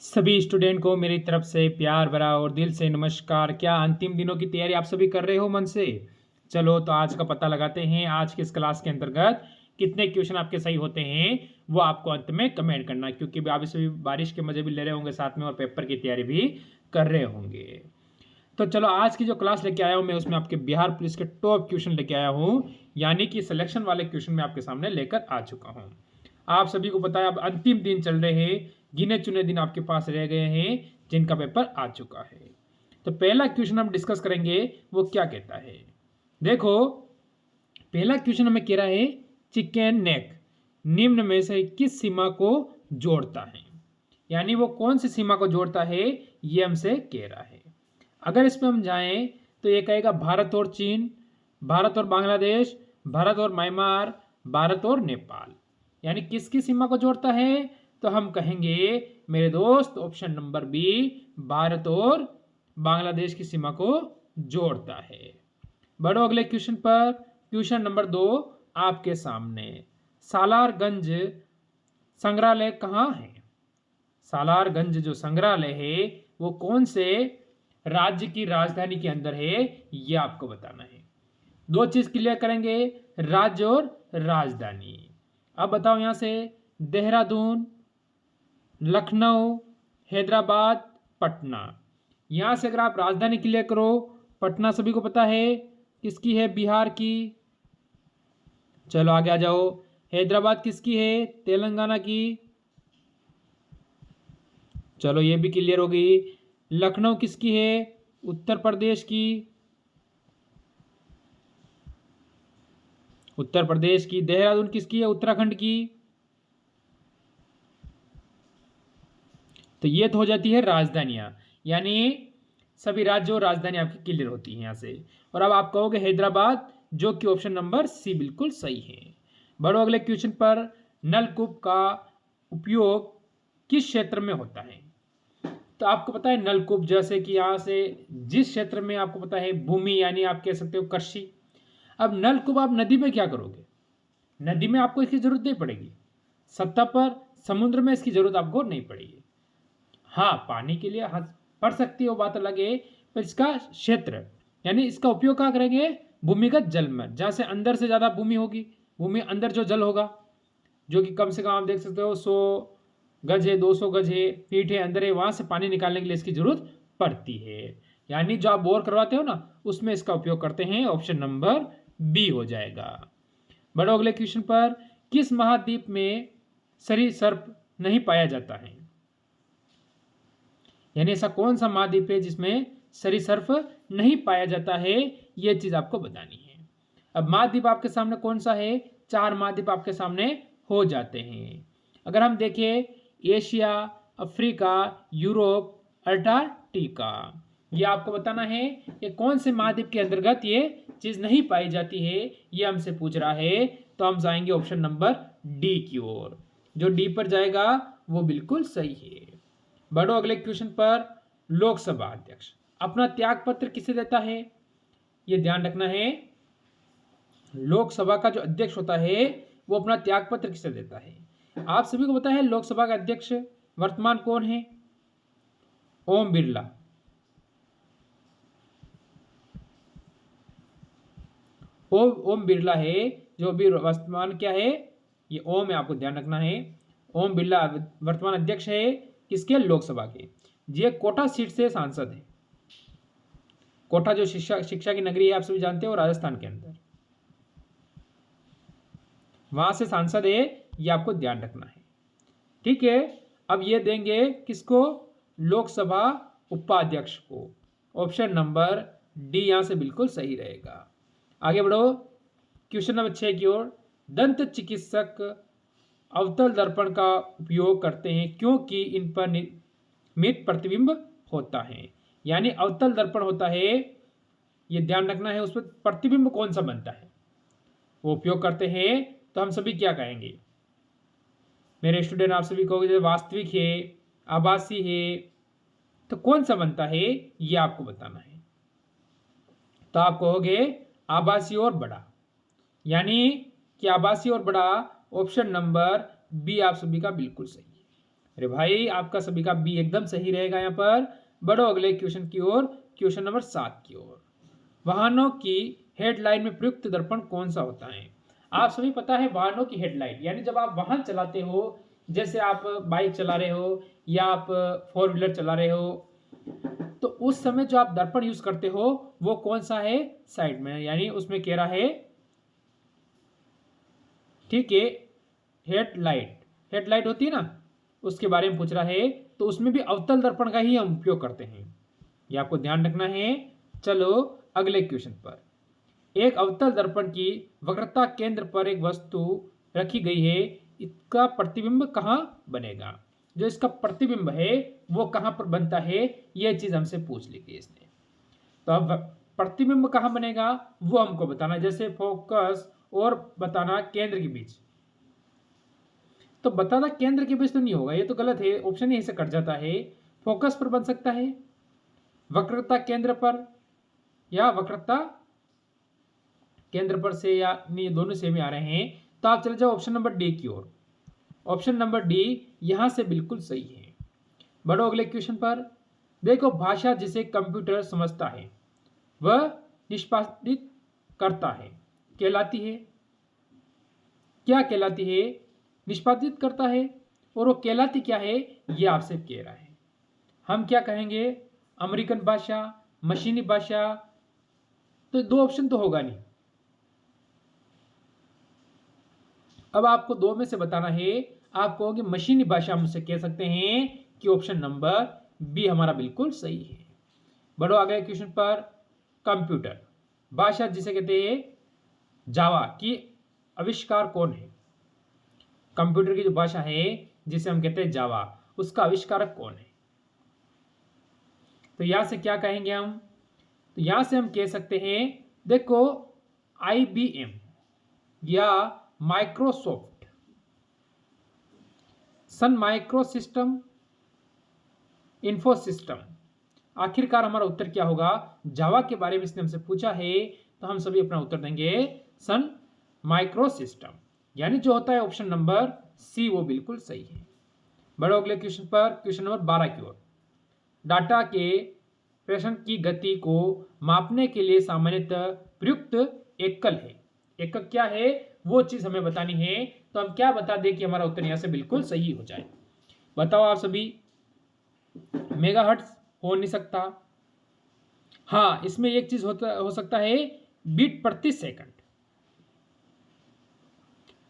सभी स्टूडेंट को मेरी तरफ से प्यार भरा और दिल से नमस्कार। क्या अंतिम दिनों की तैयारी आप सभी कर रहे हो मन से? चलो तो आज का पता लगाते हैं। आज की इस क्लास के अंतर्गत कितने क्वेश्चन आपके सही होते हैं वो आपको अंत में कमेंट करना, क्योंकि आप सभी बारिश के मजे भी ले रहे होंगे साथ में और पेपर की तैयारी भी कर रहे होंगे। तो चलो आज की जो क्लास लेके आया हूँ मैं उसमें आपके बिहार पुलिस के टॉप क्वेश्चन लेके आया हूँ, यानी कि सिलेक्शन वाले क्वेश्चन मैं आपके सामने लेकर आ चुका हूँ। आप सभी को पता है अब अंतिम दिन चल रहे हैं, गिने चुने दिन आपके पास रह गए हैं जिनका पेपर आ चुका है। तो पहला क्वेश्चन हम डिस्कस करेंगे वो क्या कहता है। देखो पहला क्वेश्चन हमें कह रहा है चिकन नेक निम्न में से किस सीमा को जोड़ता है, यानी वो कौन सी सीमा को जोड़ता है ये हमसे कह रहा है। अगर इसमें हम जाएं तो ये कहेगा भारत और चीन, भारत और बांग्लादेश, भारत और म्यांमार, भारत और नेपाल, यानी किसकी सीमा को जोड़ता है? तो हम कहेंगे मेरे दोस्त ऑप्शन नंबर बी, भारत और बांग्लादेश की सीमा को जोड़ता है। बढ़ो अगले क्वेश्चन पर। क्वेश्चन नंबर 2 आपके सामने। सालारगंज संग्रहालय कहाँ है? सालारगंज जो संग्रहालय है वो कौन से राज्य की राजधानी के अंदर है ये आपको बताना है। दो चीज क्लियर करेंगे, राज्य और राजधानी। अब बताओ यहां से देहरादून, लखनऊ, हैदराबाद, पटना। यहां से अगर आप राजधानी क्लियर करो, पटना सभी को पता है किसकी है? बिहार की। चलो आगे आ जाओ। हैदराबाद किसकी है? तेलंगाना की। चलो ये भी क्लियर हो गई। लखनऊ किसकी है? उत्तर प्रदेश की। उत्तर प्रदेश की। देहरादून किसकी है? उत्तराखंड की। तो ये तो हो जाती है राजधानियां, यानी सभी राज्य और राजधानी आपकी क्लियर होती है यहां से। और अब आप कहोगे हैदराबाद, जो कि ऑप्शन नंबर सी बिल्कुल सही है। बढ़ो अगले क्वेश्चन पर। नलकूप का उपयोग किस क्षेत्र में होता है? तो आपको पता है नलकूप, जैसे कि यहाँ से जिस क्षेत्र में आपको पता है भूमि, यानी आप कह सकते हो कृषि। अब नलकूप आप नदी में क्या करोगे? नदी में आपको इसकी जरूरत नहीं पड़ेगी। सतह पर समुद्र में इसकी जरूरत आपको नहीं पड़ेगी। हाँ पानी के लिए हाँ पड़ सकती है, वो बात अलग है, पर इसका क्षेत्र यानी इसका उपयोग क्या करेंगे? भूमिगत जल में, जहाँ से अंदर से ज़्यादा भूमि होगी, भूमि अंदर जो जल होगा, जो कि कम से कम आप देख सकते हो 100 गज है, 200 गज है, फीट है, अंदर है, वहाँ से पानी निकालने के लिए इसकी जरूरत पड़ती है। यानी जो आप बोर करवाते हो ना उसमें इसका उपयोग करते हैं। ऑप्शन नंबर बी हो जाएगा। बढ़ो अगले क्वेश्चन पर। किस महाद्वीप में सरीसृप नहीं पाया जाता है? यानी ऐसा कौन सा महाद्वीप है जिसमें सरीसृप नहीं पाया जाता है, यह चीज आपको बतानी है। अब महाद्वीप आपके सामने कौन सा है? 4 महाद्वीप आपके सामने हो जाते हैं। अगर हम देखें एशिया, अफ्रीका, यूरोप, अंटार्कटिका, ये आपको बताना है कि कौन से महाद्वीप के अंतर्गत ये चीज नहीं पाई जाती है, ये हमसे पूछ रहा है। तो हम जाएंगे ऑप्शन नंबर डी की ओर। जो डी पर जाएगा वो बिल्कुल सही है। बढ़ो अगले क्वेश्चन पर। लोकसभा अध्यक्ष अपना त्याग पत्र किसे देता है? यह ध्यान रखना है, लोकसभा का जो अध्यक्ष होता है वो अपना त्याग पत्र किसे देता है? आप सभी को पता है लोकसभा का अध्यक्ष वर्तमान कौन है? ओम बिरला। ओम बिरला है जो भी वर्तमान क्या है, ये ओम है, आपको ध्यान रखना है। ओम बिरला वर्तमान अध्यक्ष है किसके? लोकसभा के। ये कोटा सीट से सांसद है। कोटा जो शिक्षा की नगरी है आप सभी जानते हो, राजस्थान के अंदर, वहां से सांसद है, ये आपको ध्यान रखना है। ठीक है, अब ये देंगे किसको? लोकसभा उपाध्यक्ष को। ऑप्शन नंबर डी यहां से बिल्कुल सही रहेगा। आगे बढ़ो क्वेश्चन नंबर 6 की ओर। दंत चिकित्सक अवतल दर्पण का उपयोग करते हैं क्योंकि इन पर निर्मित प्रतिबिंब होता है। यानी अवतल दर्पण होता है, ये ध्यान रखना है, उस पर प्रतिबिंब कौन सा बनता है वो उपयोग करते हैं। तो हम सभी क्या कहेंगे मेरे स्टूडेंट? आप सभी कहोगे वास्तविक है, आभासी है, तो कौन सा बनता है ये आपको बताना है। तो आप कहोगे आभासी और बड़ा, यानी कि आभासी और बड़ा ऑप्शन नंबर बी आप सभी का बिल्कुल सही है। अरे भाई आपका सभी का बी एकदम सही रहेगा। यहाँ पर बढ़ो अगले क्वेश्चन की ओर, क्वेश्चन नंबर 7 की ओर। वाहनों की हेडलाइट में प्रयुक्त दर्पण कौन सा होता है? आप सभी पता है वाहनों की हेडलाइट यानी जब आप वाहन चलाते हो, जैसे आप बाइक चला रहे हो या आप फोर व्हीलर चला रहे हो, तो उस समय जो आप दर्पण यूज करते हो वो कौन सा है? साइड में, यानी उसमें कह रहा है, ठीक है, हेडलाइट, हेडलाइट होती है ना, उसके बारे में पूछ रहा है, तो उसमें भी अवतल दर्पण का ही हम उपयोग करते हैं, ये आपको ध्यान रखना है। चलो अगले क्वेश्चन पर। एक अवतल दर्पण की वक्रता केंद्र पर एक वस्तु रखी गई है, इसका प्रतिबिंब कहाँ बनेगा? जो इसका प्रतिबिंब है वो कहाँ पर बनता है, ये चीज हमसे पूछ ली थी इसने। तो अब प्रतिबिंब कहाँ बनेगा वो हमको बताना, जैसे फोकस और बताना केंद्र के बीच। तो बताना केंद्र के बीच तो नहीं होगा, ये तो गलत है, ऑप्शन ही से कट जाता है। फोकस पर बन सकता है, वक्रता केंद्र पर, या वक्रता केंद्र पर से, या नहीं, दोनों सेम ही आ रहे हैं। तो आप चले जाओ ऑप्शन नंबर डी की ओर। ऑप्शन नंबर डी यहां से बिल्कुल सही है। बढ़ो अगले क्वेश्चन पर। देखो, भाषा जिसे कंप्यूटर समझता है वह निष्पादित करता है कहलाती है, क्या कहलाती है? निष्पादित करता है। और वो कहलाती क्या है ये आपसे कह रहा है। हम क्या कहेंगे? अमेरिकन भाषा, मशीनी भाषा, तो दो ऑप्शन तो होगा नहीं। अब आपको दो में से बताना है। आप कहोगे मशीनी भाषा, हम उसे कह सकते हैं कि ऑप्शन नंबर बी हमारा बिल्कुल सही है। बढ़ो आगे क्वेश्चन पर। कंप्यूटर भाषा जिसे कहते हैं जावा की आविष्कार कौन है? कंप्यूटर की जो भाषा है जिसे हम कहते हैं जावा, उसका आविष्कारक कौन है? तो यहां से क्या कहेंगे हम? तो यहां से हम कह सकते हैं, देखो, IBM या Microsoft, Sun micro system, Infosystem. आखिरकार हमारा उत्तर क्या होगा? जावा के बारे में इसने हमसे पूछा है, तो हम सभी अपना उत्तर देंगे सन माइक्रो सिस्टम, यानी जो होता है ऑप्शन नंबर सी, वो बिल्कुल सही है। बढ़ो अगले क्वेश्चन पर, क्वेश्चन नंबर 12 की ओर। डाटा के प्रेषण की गति को मापने के लिए सामान्यतः प्रयुक्त एकल है। एकक क्या है वो चीज हमें बतानी है। तो हम क्या बता दें कि हमारा उत्तर यहां से बिल्कुल सही हो जाए? बताओ आप सभी। मेगाहर्ट्ज हो नहीं सकता। हाँ, इसमें एक चीज हो सकता है, बीट प्रति सेकंड।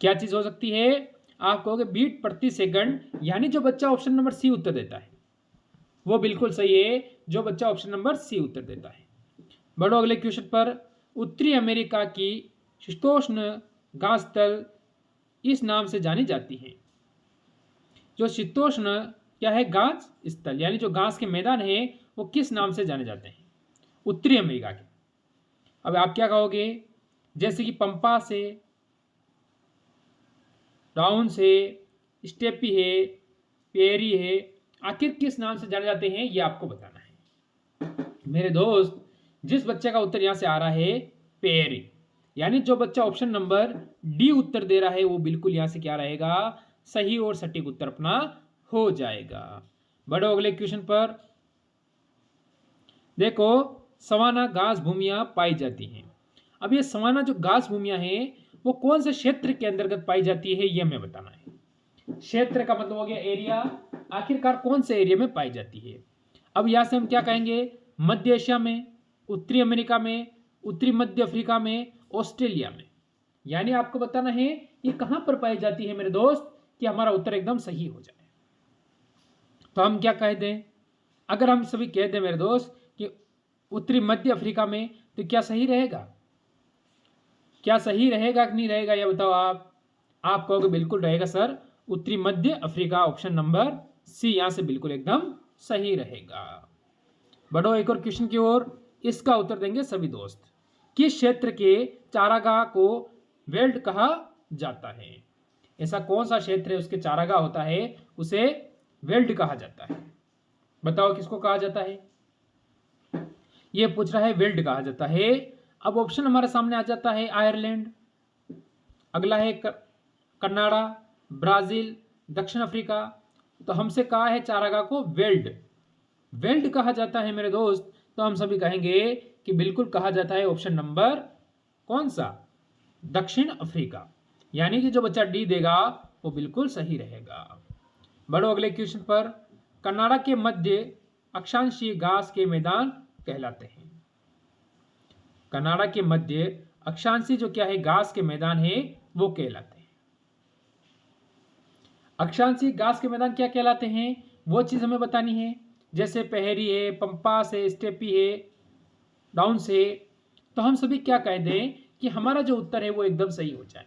क्या चीज हो सकती है? आप कहोगे बीट प्रति सेकंड, यानी जो बच्चा ऑप्शन नंबर सी उत्तर देता है वो बिल्कुल सही है, जो बच्चा ऑप्शन नंबर सी उत्तर देता है। बढ़ो अगले क्वेश्चन पर। उत्तरी अमेरिका की शीतोष्ण घास स्थल इस नाम से जानी जाती है। जो शीतोष्ण क्या है? घास स्थल, यानी जो घास के मैदान है वो किस नाम से जाने जाते हैं? उत्तरी अमेरिका के। अब आप क्या कहोगे? जैसे कि पंपा से, डाउन से, स्टेपी है, पेरी है, आखिर किस नाम से जाने जाते हैं ये आपको बताना है मेरे दोस्त। जिस बच्चे का उत्तर यहां से आ रहा है पेरी, यानी जो बच्चा ऑप्शन नंबर डी उत्तर दे रहा है वो बिल्कुल यहां से क्या रहेगा? सही और सटीक उत्तर अपना हो जाएगा। बढ़ो अगले क्वेश्चन पर। देखो, सवाना घास भूमियां पाई जाती हैं। अब ये सवाना जो घास भूमियां हैं वो कौन से क्षेत्र के अंतर्गत पाई जाती है ये हमें बताना है। क्षेत्र का मतलब हो गया एरिया, आखिरकार कौन से एरिया में पाई जाती है? अब यहां से हम क्या कहेंगे? मध्य एशिया में, उत्तरी अमेरिका में, उत्तरी मध्य अफ्रीका में, ऑस्ट्रेलिया में। यानी आपको बताना है ये कहां पर पाई जाती है मेरे दोस्त, कि हमारा उत्तर एकदम सही हो जाए। तो हम क्या कह दें? अगर हम सभी कह दें मेरे दोस्त कि उत्तरी मध्य अफ्रीका में, तो क्या सही रहेगा? क्या सही रहेगा कि नहीं रहेगा ये बताओ आप कहोगे बिल्कुल रहेगा सर, उत्तरी मध्य अफ्रीका, ऑप्शन नंबर सी यहां से बिल्कुल एकदम सही रहेगा। बढ़ो एक और क्वेश्चन की ओर। इसका उत्तर देंगे सभी दोस्त। किस क्षेत्र के चारागाह को वेल्ड कहा जाता है? ऐसा कौन सा क्षेत्र है उसके चारागाह होता है उसे वेल्ड कहा जाता है? बताओ किसको कहा जाता है? ये पूछ रहा है, वेल्ड कहा जाता है। अब ऑप्शन हमारे सामने आ जाता है आयरलैंड, अगला है कनाडा, ब्राजील, दक्षिण अफ्रीका, तो हमसे कहा है चारागाह को वेल्ड, वेल्ड कहा जाता है मेरे दोस्त। तो हम सभी कहेंगे कि बिल्कुल कहा जाता है ऑप्शन नंबर कौन सा, दक्षिण अफ्रीका। यानी कि जो बच्चा डी देगा वो बिल्कुल सही रहेगा। बढ़ो अगले क्वेश्चन पर। कनाडा के मध्य अक्षांशीय घास के मैदान कहलाते हैं। कनाडा के मध्य अक्षांशीय जो क्या है घास के मैदान है वो कहलाते हैं। अक्षांशीय घास के मैदान क्या कहलाते हैं वो चीज हमें बतानी है। जैसे पहेरी है, पंपास है, स्टेपी है, डाउन्स है। तो हम सभी क्या कह दें कि हमारा जो उत्तर है वो एकदम सही हो जाए।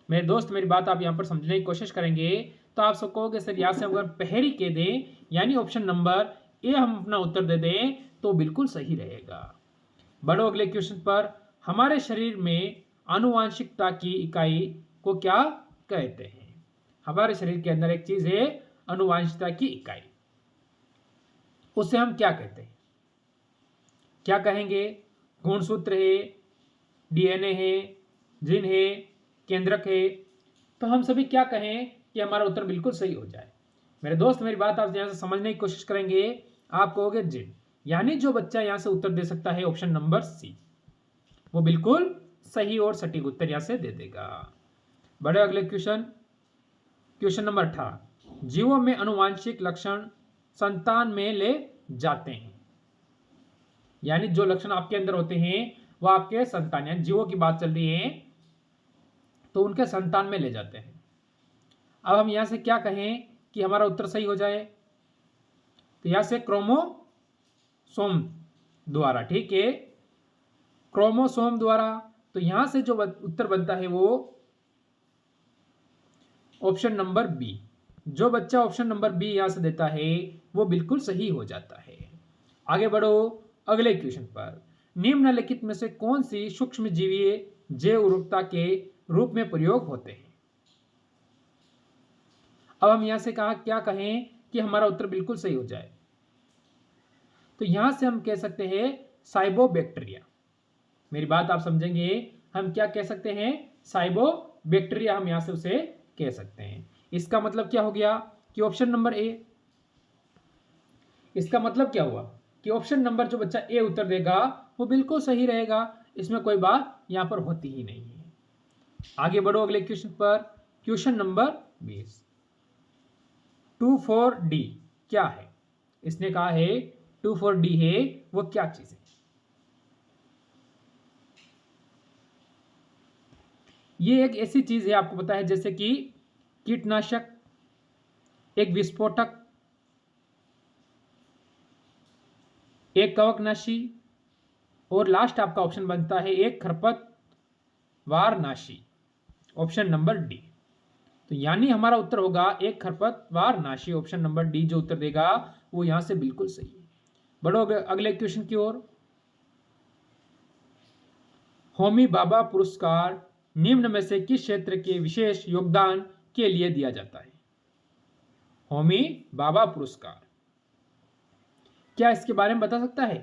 मेरे दोस्त मेरी बात आप यहाँ पर समझने की कोशिश करेंगे तो आप सब कहोगे सर यहाँ से अगर पहेरी कह दें यानी ऑप्शन नंबर ए हम अपना उत्तर दे दें तो बिल्कुल सही रहेगा। बढ़ो अगले क्वेश्चन पर। हमारे शरीर में आनुवांशिकता की इकाई को क्या कहते हैं। हमारे शरीर के अंदर एक चीज है आनुवांशिकता की इकाई, उसे हम क्या कहते हैं, क्या कहेंगे। गुणसूत्र है, डीएनए है, जीन है, केंद्रक है। तो हम सभी क्या कहें कि हमारा उत्तर बिल्कुल सही हो जाए। मेरे दोस्त मेरी बात आप यहां से समझने की कोशिश करेंगे। आप कहोगे जीन, यानी जो बच्चा यहां से उत्तर दे सकता है ऑप्शन नंबर सी वो बिल्कुल सही और सटीक उत्तर यहां से दे देगा। बढ़े अगले क्वेश्चन, क्वेश्चन नंबर 18। जीवों में आनुवांशिक लक्षण संतान में ले जाते हैं। यानी जो लक्षण आपके अंदर होते हैं वो आपके संतान यानी जीवों की बात चल रही है तो उनके संतान में ले जाते हैं। अब हम यहां से क्या कहें कि हमारा उत्तर सही हो जाए। तो यहां से क्रोमोसोम द्वारा, ठीक है, क्रोमोसोम द्वारा। तो यहां से जो उत्तर बनता है वो ऑप्शन नंबर बी। जो बच्चा ऑप्शन नंबर बी यहां से देता है वो बिल्कुल सही हो जाता है। आगे बढ़ो अगले क्वेश्चन पर। निम्नलिखित में से कौन सी सूक्ष्म जीवीय जैव उर्वरकता के रूप में प्रयोग होते हैं। अब हम यहां से कहा क्या कहें कि हमारा उत्तर बिल्कुल सही हो जाए। तो यहां से हम कह सकते हैं साइबोबैक्टीरिया। मेरी बात आप समझेंगे, हम क्या कह सकते हैं, साइबोबैक्टीरिया हम यहां से उसे कह सकते हैं। इसका मतलब क्या हो गया कि ऑप्शन नंबर ए, इसका मतलब क्या हुआ कि ऑप्शन नंबर जो बच्चा ए उत्तर देगा वो बिल्कुल सही रहेगा। इसमें कोई बात यहां पर होती ही नहीं है। आगे बढ़ो अगले क्वेश्चन पर। Question number 20। 24D क्या है। इसने कहा है 24D है वो क्या चीज है। ये एक ऐसी चीज है आपको पता है जैसे कि कीटनाशक, एक विस्फोटक, एक कवकनाशी और लास्ट आपका ऑप्शन बनता है एक खरपतवारनाशी, ऑप्शन नंबर डी। तो यानी हमारा उत्तर होगा एक खरपतवारनाशी, ऑप्शन नंबर डी जो उत्तर देगा वो यहां से बिल्कुल सही है। बढ़ो अगले क्वेश्चन की ओर। होमी भाभा पुरस्कार निम्न में से किस क्षेत्र के विशेष योगदान के लिए दिया जाता है। होमी भाभा पुरस्कार क्या इसके बारे में बता सकता है।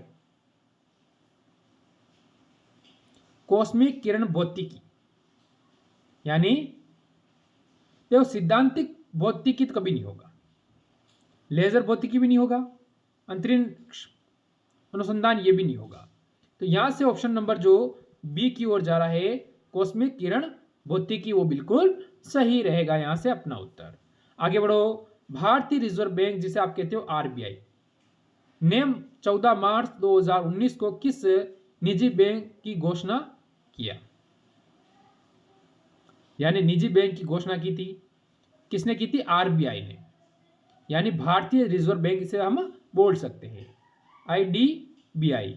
कॉस्मिक किरण भौतिकी, यानी देखो सिद्धांतिक भौतिकी तो कभी नहीं होगा, लेजर भौतिकी भी नहीं होगा, अंतरिक्ष अनुसंधान ये भी नहीं होगा। तो यहां से ऑप्शन नंबर जो बी की ओर जा रहा है कॉस्मिक किरण भौतिकी वो बिल्कुल सही रहेगा यहां से अपना उत्तर। आगे बढ़ो। भारतीय रिजर्व बैंक जिसे आप कहते हो आरबीआई ने 14 मार्च 2019 को किस निजी बैंक की घोषणा किया। यानी निजी बैंक की घोषणा की थी, किसने की थी, आरबीआई ने। यानी भारतीय रिजर्व बैंक इसे हम बोल सकते हैं आईडीबीआई।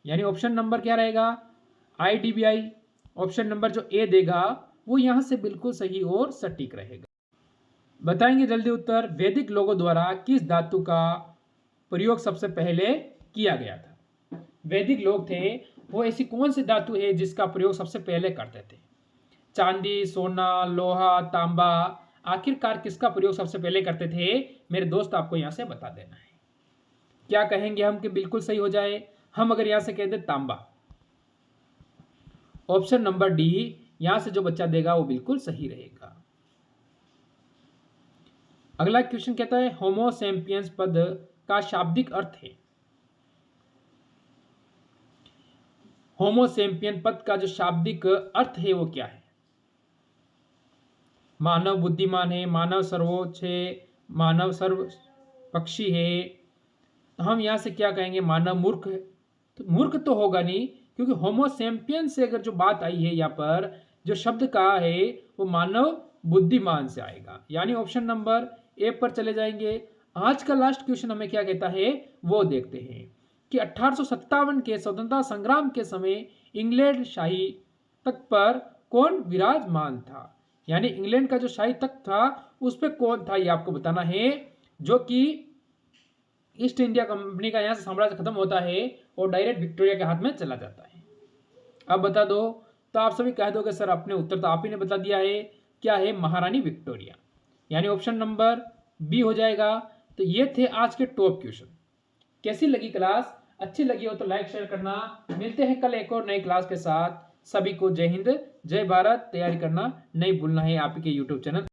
यानी ऑप्शन नंबर क्या रहेगा, आईडीबीआई। ऑप्शन नंबर जो ए देगा वो यहां से बिल्कुल सही और सटीक रहेगा। बताएंगे जल्दी उत्तर। वैदिक लोगों द्वारा किस धातु का प्रयोग सबसे पहले किया गया था। वैदिक लोग थे वो ऐसी कौन सी धातु है जिसका प्रयोग सबसे पहले करते थे। चांदी, सोना, लोहा, तांबा, आखिरकार किसका प्रयोग सबसे पहले करते थे। मेरे दोस्त आपको यहां से बता देना है। क्या कहेंगे हम कि बिल्कुल सही हो जाए। हम अगर यहां से कह दे तांबा, ऑप्शन नंबर डी यहां से जो बच्चा देगा वो बिल्कुल सही रहेगा। अगला क्वेश्चन कहता है होमो सैपियंस पद का शाब्दिक अर्थ है। होमो सैपियन पद का जो शाब्दिक अर्थ है वो क्या है? मानव बुद्धिमान है, मानव सर्वोच्च है, मानव सर्व पक्षी है। तो हम यहाँ से क्या कहेंगे? मानव मूर्ख है। तो मूर्ख तो होगा नहीं, क्योंकि होमो सैपियन से अगर जो बात आई है यहाँ पर जो शब्द कहा है वो मानव बुद्धिमान से आएगा, यानी ऑप्शन नंबर ए पर चले जाएंगे। आज का लास्ट क्वेश्चन हमें क्या कहता है वो देखते हैं कि 1857 के स्वतंत्रता संग्राम के समय इंग्लैंड शाही तख्त पर कौन विराजमान था? यानी इंग्लैंड का जो शाही तख्त था उस पर कौन था ये आपको बताना है, जो कि ईस्ट इंडिया कंपनी का यहाँ से साम्राज्य खत्म होता है और डायरेक्ट विक्टोरिया के हाथ में चला जाता है। अब बता दो। तो आप सभी कह दोगे सर अपने उत्तर तो आप ही ने बता दिया है, क्या है? महारानी विक्टोरिया, यानी ऑप्शन नंबर बी हो जाएगा। तो ये थे आज के टॉप क्वेश्चन। कैसी लगी क्लास? अच्छी लगी हो तो लाइक शेयर करना। मिलते हैं कल एक और नई क्लास के साथ। सभी को जय हिंद जय भारत। तैयारी करना नहीं भूलना है आपके यूट्यूब चैनल